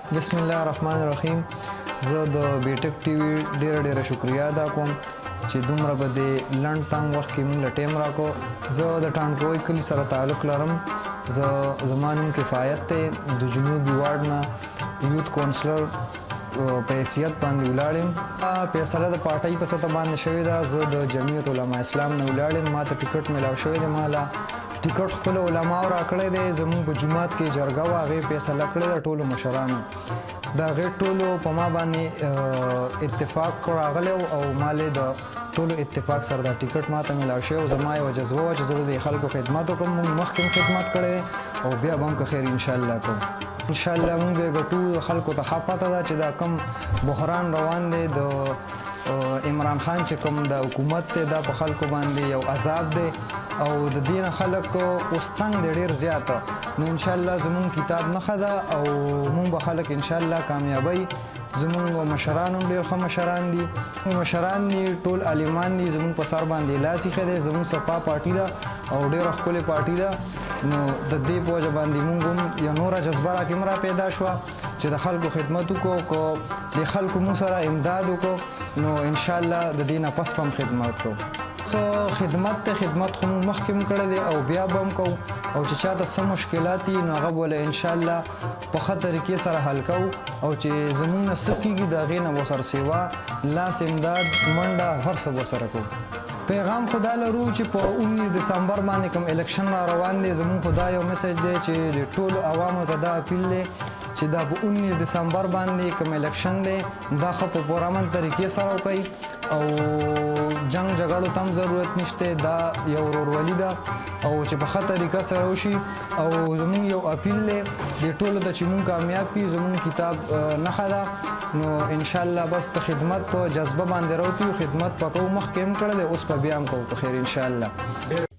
بسم الله الرحمن الرحیم. زه د بیټک ټي وي ډیره شکریا ادا کوم چې دومره به د لنډ تنګ وخت کې موږ له ټیم راکو. زه د ټانکوي کلي سره تعلق لرم. زما نوم کفایت دی، د جنوبي وارډ نه یوت کونسلر په حیثیت باندې ولاړ یم. فیصله د پارټۍ په سطح باندې شوې ده. زه د جمعیت علما اسلام نه ولاړ یم. ما ته ټیکټ میلاو شوی دی. ما له ټیکټ خپل علماو راکړی دی. زموږ په جومات کې جرګه وه، هغې فیصله کړې ده ټولو مشرانو. د هغې ټولو په ما باندې اتفاق راغلی او ما له د ټولو اتفاق سره دا ټیکټ ما ته میلاو شوی او زما یوه جذبه وه چې زه د خلکو خدمت وکړم. موږ مخکې هم خدمت کړی دی او بیا به هم که خیر انشاءالله کوو. انشاءالله موږ به ګټو. خلکو ته ښه پته ده چې دا کوم بحران روان دی د عمران خان چې کوم د حکومت دی، دا په خلکو باندې یو عذاب دی او د دې نه خلک اوس تنګ دی ډېر زیاته. نو انشاءالله زمونږ کتاب نښه ده او مونږ به خلک انشاءالله کامیابوي. زمونږ مشران هم ډېر ښه مشران دي. مشران دي ټول عالمان دي. زمونږ په سر باندې لاس ایښی دی. زمونږ صفا پارټي ده او ډېره ښکلې پارټي ده. نو د دې په وجه باندې مونږ هم یو نوره جذبه راکې هم را پیدا شوه چې د خلکو خدمت وکړو. که د خلکو مونږ سره امداد وکړو نو انشاءالله د دې نه پس به هم خدمت کوو. خدمت ته خدمت خو موږ مخکې هم کړی دی او بیا به هم کوو. او چې چاته څه مشکلات دي نو هغه به له انشاءالله په ښه طریقې سره حل کوو. او چې زموږ نه څه کېږي د هغې نه به ورسره سیوا، لاس امداد، منډه هر څه به ورسره کوو. پیغام خدا لرو چې په 19 دسمبر باندې کوم الیکشن را روان دی. زموږ خدا یو میسج دی چې د ټولو عوامو ته دا اپیل دی چې دا په 19 دسمبر باندې کوم الیکشن دی دا ښه په پرامن طریقې سره وکړئ او جنگ جګړو ته هم ضرورت نشته. دا یو ورورولي ده او چې په ښه طریقه سره وشي. او زموږ یو اپیل دی د ټولو ته چې مونږ کامیاب کړي. زموږ کتاب نښه ده نو انشاءالله بس د خدمت په جذبه باندې راوتو. خدمت به کوو، مخکې هم کړی دی، اوس به بیا هم کوو په خیر انشاءالله.